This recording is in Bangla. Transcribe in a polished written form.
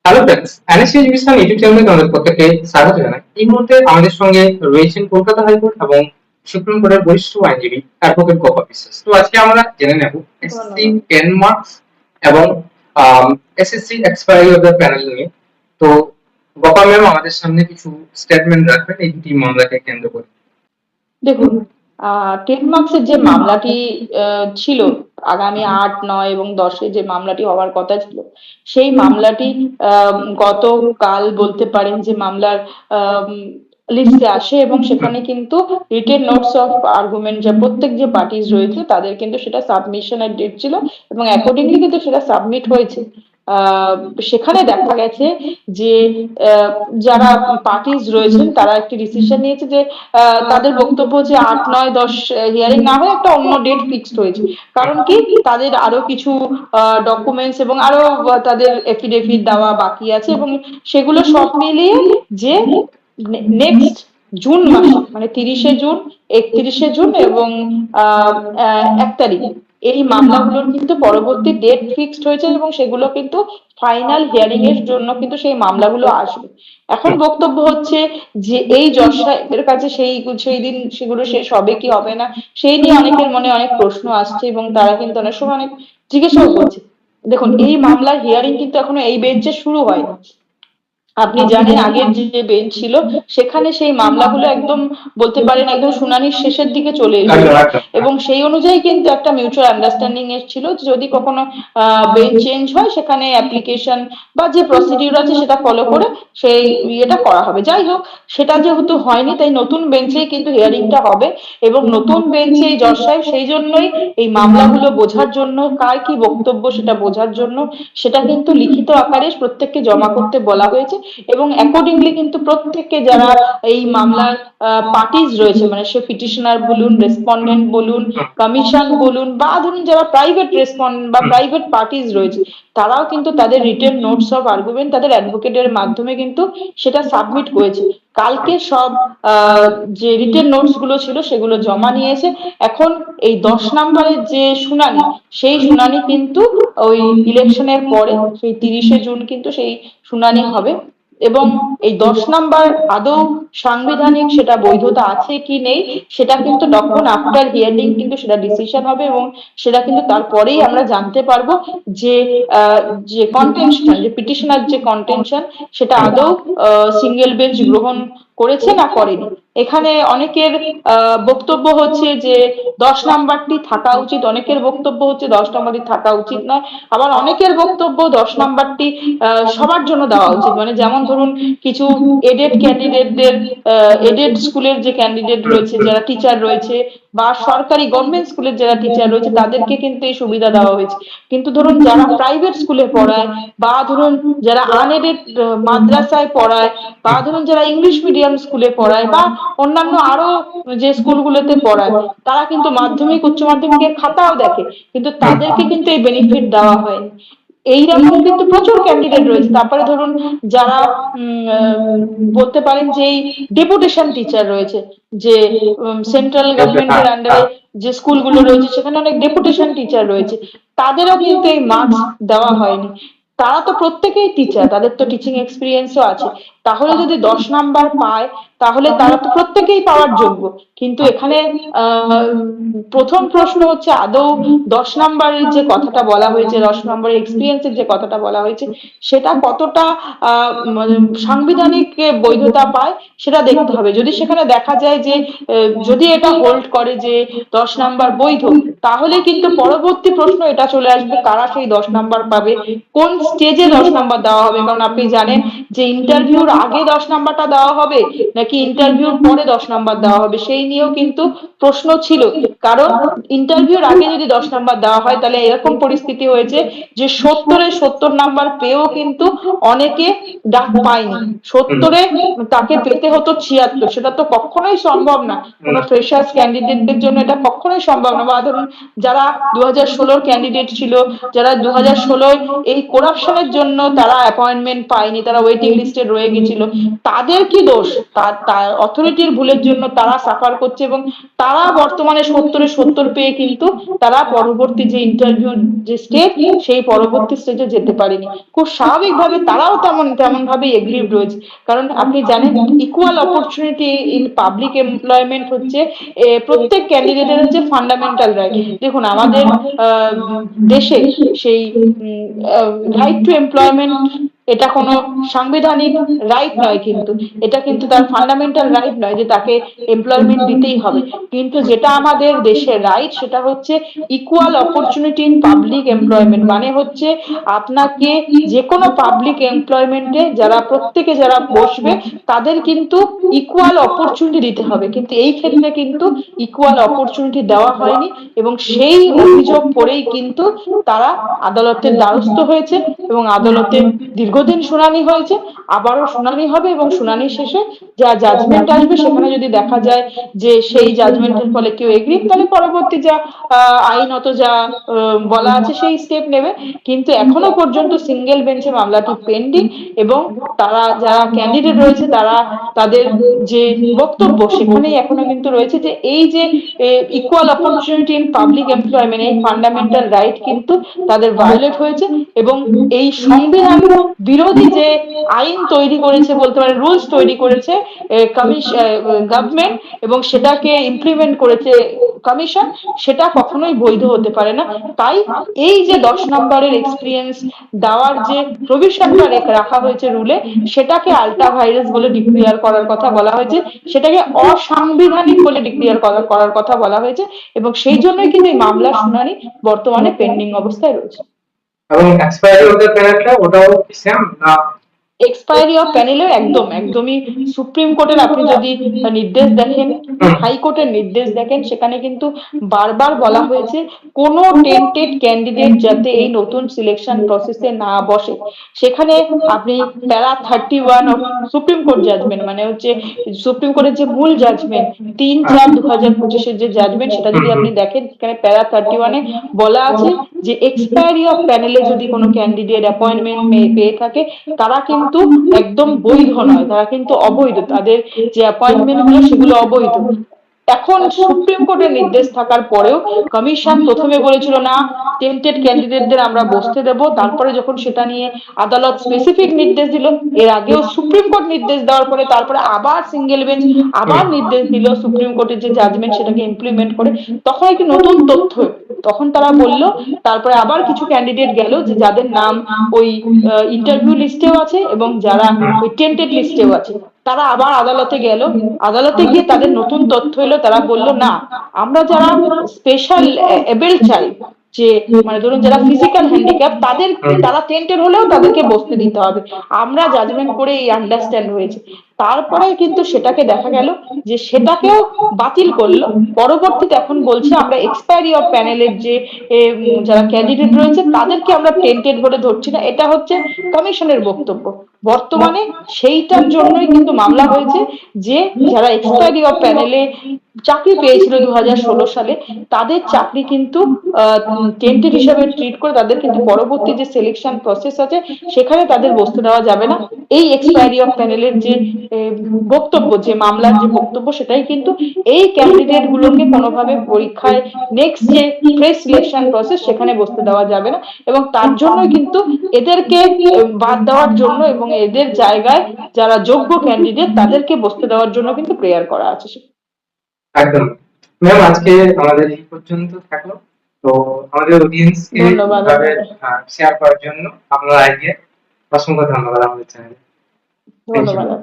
হ্যালো ফ্রেন্ডস, অ্যানেস্টি এডুকেশন ইউটিউব চ্যানেলে তোমাদের প্রত্যেককে স্বাগত জানাই। এই মুহূর্তে আমাদের সঙ্গে রয়েছেন কলকাতা হাইকোর্ট এবং সুপ্রিম কোর্টের বরিষ্ঠ আইনজীবী অ্যাডভোকেট গোপাল বিশ্বাস। তো আজকে আমরা জেনে নেব এসএসসি ধন্যবাদ। 10 মার্কস এবং SSC expiry of the panel নিয়ে। তো গোপাল ম্যাম আমাদের সামনে কিছু স্টেটমেন্ট রাখবেন এই দুটি মামলাকে কেন্দ্র করে। দেখুন, 10 মার্কসের যে মামলাটি ছিল, আগামী 8, 9 এবং 10-এ যে মামলাটি হওয়ার কথা ছিল, সেই মামলাটি গতকাল বলতে পারেন যে মামলার লিস্টে আসে এবং সেখানে কিন্তু রিটেন নোটস অফ আর্গুমেন্ট যা প্রত্যেক যে পার্টিজ রয়েছে তাদের কিন্তু সেটা সাবমিশনের ডেট ছিল এবং অ্যাকর্ডিংলি কিন্তু সেটা সাবমিট হয়েছে। আহ সেখানে দেখা গেছে যে যারা পার্টিজ রয়েছেন তারা একটি ডিসিশন নিয়েছে যে তাদের বক্তব্য যে 8, 9, 10 হিয়ারিং না হয়ে একটা অন্য ডেট ফিক্সড হয়েছে। কারণ কি, তাদের আরো কিছু ডকুমেন্টস এবং আরো তাদের এফিডেভিট দেওয়া বাকি আছে এবং সেগুলো সব মিলিয়ে যে নেক্সট জুন মাসে, মানে 30শে জুন, 31শে জুন এবং 1 তারিখ, এই মামলাগুলোর কিন্তু পরবর্তী ডেট ফিক্সড হয়েছে এবং সেগুলো কিন্তু ফাইনাল হিয়ারিং এর জন্য কিন্তু সেই মামলাগুলো আসবে। এখন বক্তব্য হচ্ছে যে এই জজ সাহেবের কাছে সেই দিন সেগুলো শেষ হবে কি হবে না, সেই নিয়ে অনেকের মনে অনেক প্রশ্ন আসছে এবং তারা কিন্তু অনেক সময় অনেক জিজ্ঞাসাও করছে। দেখুন, এই মামলার হিয়ারিং কিন্তু এখনো এই বেঞ্চে শুরু হয়নি। আপনি জানেন আগের যে বেঞ্চ ছিল সেখানে সেই মামলাগুলো একদম বলতে পারেন একদম শুনানির শেষের দিকে চলে এসেছিল এবং সেই অনুযায়ী কিন্তু একটা মিউচুয়াল আন্ডারস্ট্যান্ডিং এর ছিল যে যদি কখনো বেঞ্চ চেঞ্জ হয় সেখানে অ্যাপ্লিকেশন বা যে প্রসিডিউর আছে সেটা ফলো করে সেই ইয়েটা করা হবে। যাই হোক, সেটা যেহেতু হয়নি তাই নতুন বেঞ্চেই কিন্তু হিয়ারিংটা হবে এবং নতুন বেঞ্চে এই জজ সাহেব সেই জন্যই এই মামলাগুলো বোঝার জন্য, কার কি বক্তব্য সেটা বোঝার জন্য সেটা কিন্তু লিখিত আকারে প্রত্যেককে জমা করতে বলা হয়েছে এবং অ্যাকর্ডিংলি কিন্তু প্রত্যেককে যারা এই মামলার পার্টিজ রয়েছে, মানে সে পিটিশনার বলুন, রেসপন্ডেন্ট বলুন, কমিশন বলুন বা ধরুন যারা প্রাইভেট রেসপন্ডেন্ট বা প্রাইভেট পার্টিজ রয়েছে, তারাও কিন্তু তাদের রিটেন নোটস অফ আর্গুমেন্ট তাদের অ্যাডভোকেটের মাধ্যমে কিন্তু সেটা সাবমিট করেছে। কালকে সব যে রিটেন নোটস গুলো ছিল সেগুলো জমা নিয়েছে। এখন এই 10 নম্বরের যে শুনানি, সেই শুনানি কিন্তু ওই ইলেকশনের পরে সেই 30শে জুন কিন্তু সেই শুনানি হবে এবং এই 10 নম্বর আদৌ সাংবিধানিক সেটা বৈধতা আছে কি নেই সেটা কিন্তু তখন আফটার হিয়ারিং কিন্তু সেটা ডিসিশন হবে এবং সেটা কিন্তু তারপরেই আমরা জানতে পারবো যে আহ, যে কন্টেনশন, যে পিটিশনার যে কন্টেনশন সেটা আদৌ সিঙ্গেল বেঞ্চ গ্রহণ করেছে না করেনি। এখানে অনেকের বক্তব্য হচ্ছে যে 10 নম্বরটি থাকা উচিত, অনেকের বক্তব্য হচ্ছে 10 নম্বরটি থাকা উচিত নয়, আবার অনেকের বক্তব্য 10 নম্বরটি সবার জন্য দেওয়া উচিত। মানে যেমন ধরুন, কিছু এডেড ক্যান্ডিডেটদের, এডেড স্কুলের যে ক্যান্ডিডেট রয়েছে, যারা টিচার রয়েছে বা সরকারি গভর্নমেন্ট স্কুলের যারা টিচার রয়েছে তাদেরকে কিন্তু এই সুবিধা দেওয়া হয়েছে। কিন্তু ধরুন যারা প্রাইভেট স্কুলে পড়ায় বা ধরুন যারা আনএডেড মাদ্রাসায় পড়ায় বা ধরুন যারা ইংলিশ মিডিয়াম স্কুলে পড়ায় বা অন্যান্য আরো যে স্কুলগুলোতে পড়ায়, তারা কিন্তু মাধ্যমিক উচ্চ মাধ্যমিকের খাতাও দেখে, কিন্তু তাদেরকে কিন্তু এই বেনিফিট দেওয়া হয়নি। এইরকম কিন্তু প্রচুর ক্যান্ডিডেট রয়েছে। তারপরে ধরুন যারা বলতে পারেন যে এই ডেপুটেশন টিচার রয়েছে, যে সেন্ট্রাল গভর্নমেন্টের আন্ডারে যে স্কুলগুলো রয়েছে সেখানে অনেক ডেপুটেশন টিচার রয়েছে, তাদেরও কিন্তু এই মার্কস দেওয়া হয়নি। তারা তো প্রত্যেকেই টিচার, তাদের তো টিচিং এক্সপিরিয়েন্সও আছে, তাহলে যদি 10 নম্বর পায় তাহলে তারা তো প্রত্যেকেই পাওয়ার যোগ্য। কিন্তু এখানে প্রথম প্রশ্ন হচ্ছে আদৌ 10 নম্বরের যে কথাটা বলা হয়েছে, 10 নম্বরের এক্সপিরিয়েন্সের যে কথাটা বলা হয়েছে সেটা কতটা মানে সাংবিধানিক বৈধতা পায় সেটা দেখতে হবে। যদি সেখানে দেখা যায় যে যদি এটা হোল্ড করে যে 10 নম্বর বৈধ, তাহলে কিন্তু পরবর্তী প্রশ্ন এটা চলে আসবে কারা সেই 10 নম্বর পাবে, কোন স্টেজে 10 নম্বর দেওয়া হবে। কারণ আপনি জানেন যে ইন্টারভিউর আগে 10 নম্বরটা দেওয়া হবে নাকি ইন্টারভিউর পরে 10 নম্বর দেওয়া হবে, সেই নিয়েও কিন্তু প্রশ্ন ছিল। কারণ ইন্টারভিউর আগে যদি 10 নম্বর দেওয়া হয় তাহলে এরকম পরিস্থিতি হয়েছে যে 70-এ 70 নম্বর পেয়েও কিন্তু অনেকে ডাক পায়নি, 70-এ তাকে পেতে হতো 76, সেটা তো কখনোই সম্ভব না, কোনো ফ্রেশার্স ক্যান্ডিডেটদের জন্য এটা কখনোই সম্ভব না। বা ধরুন যারা 2016-র ক্যান্ডিডেট ছিল, যারা 2016-য় এই করাপশনের জন্য তারা অ্যাপয়েন্টমেন্ট পায়নি, তারা ওয়েট ওয়েটিং লিস্টে রয়ে গেছিল, তাদের কি দোষ? তার অথরিটির ভুলের জন্য তারা সাফার করছে এবং তারা বর্তমানে 70-70 পেয়ে কিন্তু তারা পরবর্তী যে ইন্টারভিউ যে স্টেজ, সেই পরবর্তী স্টেজে যেতে পারেনি। খুব স্বাভাবিকভাবে তারাও তেমন ভাবে এগ্রিভ রয়েছে। কারণ আপনি জানেন, equal opportunity in public employment হচ্ছে প্রত্যেক ক্যান্ডিডেটের হচ্ছে ফান্ডামেন্টাল রাইট। দেখুন, আমাদের দেশে সেই রাইট টু এমপ্লয়মেন্ট, এটা কোনো সাংবিধানিক রাইট নয়, কিন্তু এটা কিন্তু তার ফান্ডামেন্টাল রাইট নয় যে তাকে এমপ্লয়মেন্ট দিতেই হবে। কিন্তু যেটা আমাদের দেশের রাইট, সেটা হচ্ছে equal opportunity in public employment. মানে হচ্ছে আপনাকে যে কোনো পাবলিক এমপ্লয়মেন্টে প্রত্যেকে যারা বসবে, তাদের কিন্তু ইকুয়াল অপরচুনিটি দিতে হবে। কিন্তু এই ক্ষেত্রে কিন্তু ইকুয়াল অপরচুনিটি দেওয়া হয়নি, এবং সেই অভিযোগ করেই কিন্তু তারা আদালতের দ্বারস্থ হয়েছে এবং আদালতে দীর্ঘদিন শুনানি হয়েছে, আবারও শুনানি হবে, এবং শুনানি শেষে যা জাজমেন্ট আসবে, সেখানে যদি দেখা যায় যে সেই জাজমেন্টের ফলে কেউ এগ্রি, তাহলে পরবর্তী যা আইনত যা বলা আছে সেই স্টেপ নেবে। কিন্তু এখনো পর্যন্ত সিঙ্গেল বেঞ্চে মামলাটি পেন্ডিং, এবং তারা যারা ক্যান্ডিডেট রয়েছে, তারা তাদের যে বক্তব্য সেখানেই এখনো কিন্তু রয়েছে যে এই যে equal opportunity in public employment, এই ফান্ডামেন্টাল রাইট কিন্তু তাদের ভায়োলেট হয়েছে। এবং এই সংবিধান বিরোধী যে আইন তৈরি করেছে, বলতে পারে রুলস তৈরি করেছে গভর্নমেন্ট, এবং সেটাকে ইমপ্লিমেন্ট করেছে কমিশন, সেটা কখনোই বৈধ হতে পারে না। তাই এই যে 10 নম্বরের এক্সপিরিয়েন্স দেওয়ার যে প্রভিশনটা রাখা হয়েছে রুলে, সেটাকে আল্টা ভাইরাস বলে ডিক্লেয়ার করার কথা বলা হয়েছে, সেটাকে অসাংবিধানিক বলে ডিক্লেয়ার করার কথা বলা হয়েছে, এবং সেই জন্যই কিন্তু এই মামলার শুনানি বর্তমানে পেন্ডিং অবস্থায় রয়েছে। এবং এক্সপায়ারি হতে প্যানেলটা ওটাও সেম না? এক্সপায়ারি অফ প্যানেলের একদমই সুপ্রিম কোর্টের আপনি যদি নির্দেশ দেখেন, হাইকোর্টের নির্দেশ দেখেন, সেখানে কিন্তু বারবার বলা হয়েছে কোন টেন্টেড ক্যান্ডিডেট যাতে এই নতুন সিলেকশন প্রসেসে না বসে। সেখানে আপনি প্যারা 31 অফ সুপ্রিম কোর্ট জাজমেন্ট, মানে হচ্ছে সুপ্রিম কোর্টের যে মূল জাজমেন্ট 3/4/2025 যে জাজমেন্ট, সেটা যদি আপনি দেখেন, সেখানে প্যারা 31-এ বলা আছে যে এক্সপায়ারি অফ প্যানেলে যদি কোনো ক্যান্ডিডেট অ্যাপয়েন্টমেন্ট পেয়ে থাকে, তারা কিন্তু একদম বৈধ নয়, তারা কিন্তু অবৈধ, তাদের যে অ্যাপয়েন্টমেন্ট গুলো সেগুলো অবৈধ। এখন সুপ্রিম কোর্টের নির্দেশ থাকার পরেও কমিশন প্রথমে বলেছিল না, টেন্টেড ক্যান্ডিডেটদের আমরা বসতে দেব, তারপরে যখন সেটা নিয়ে আদালত স্পেসিফিক নির্দেশ দিল, এর আগেও সুপ্রিম কোর্ট নির্দেশ দেওয়ার পরে তারপরে আবার সিঙ্গেল বেঞ্চ আবার নির্দেশ দিল সুপ্রিম কোর্টের যে জাজমেন্ট সেটাকে ইমপ্লিমেন্ট করে, তখন একটি নতুন তথ্য, তখন তারা বলল, তারপরে আবার কিছু ক্যান্ডিডেট গেল যে যাদের নাম ওই ইন্টারভিউ লিস্টেও আছে এবং যারা ওই টেন্টেড লিস্টেও আছে, তারা আবার আদালতে গেল। আদালতে গিয়ে তাদের নতুন তথ্য এলো, তারা বলল না, আমরা যারা স্পেশাল এবেল চাইল্ড, যে মানে ধরুন যারা ফিজিক্যাল হ্যান্ডিক্যাপ, তারা টেন্টেড হলেও তাদেরকে বসতে দিতে হবে, আমরা জাজমেন্ট করে এই আন্ডারস্ট্যান্ড হয়েছে। তারপরে কিন্তু সেটাকে দেখা গেল যে সেটাকেও বাতিল করলো। পরবর্তীতে এখন বলছে আমরা এক্সপায়ারি অফ প্যানেলের যে যারা ক্যান্ডিডেট রয়েছে তাদেরকে আমরা টেন্টেড বলে ধরছি না, এটা হচ্ছে কমিশনের বক্তব্য। বর্তমানে সেইটার জন্যই কিন্তু মামলা হয়েছে, যে যারা এক্সপায়ারি অফ প্যানেলে চাকরি পেয়েছিল 2016 সালে, তাদের চাকরি কিন্তু টেন্টেড হিসাবে ট্রিট করে তাদের কিন্তু পরবর্তী যে সিলেকশন প্রসেস আছে সেখানে তাদের বসতে দেওয়া যাবে না। এই এক্সপায়ারি অফ প্যানেলের যে বক্তব্য, যে মামলার যে বক্তব্য, সেটাই কিন্তু এই ক্যান্ডিডেট গুলোকে কোনোভাবে পরীক্ষায় নেক্সট যে ফ্রেশ সিলেকশন প্রসেস সেখানে বসতে দেওয়া যাবে না, এবং তার জন্যই কিন্তু এদেরকে বাদ দেওয়ার জন্য এবং এদের জায়গায় যারা যোগ্য ক্যান্ডিডেট তাদেরকে বসতে দেওয়ার জন্য কিন্তু প্রেয়ার করা আছে। একদম ম্যাম, আজকে আমাদের এই পর্যন্ত থাকলো। তো আমাদের অডিয়েন্স কে ধন্যবাদ শেয়ার করার জন্য আপনার আইডিয়া অসংখ্য ধন্যবাদ আমাদের চ্যানেলে। ধন্যবাদ।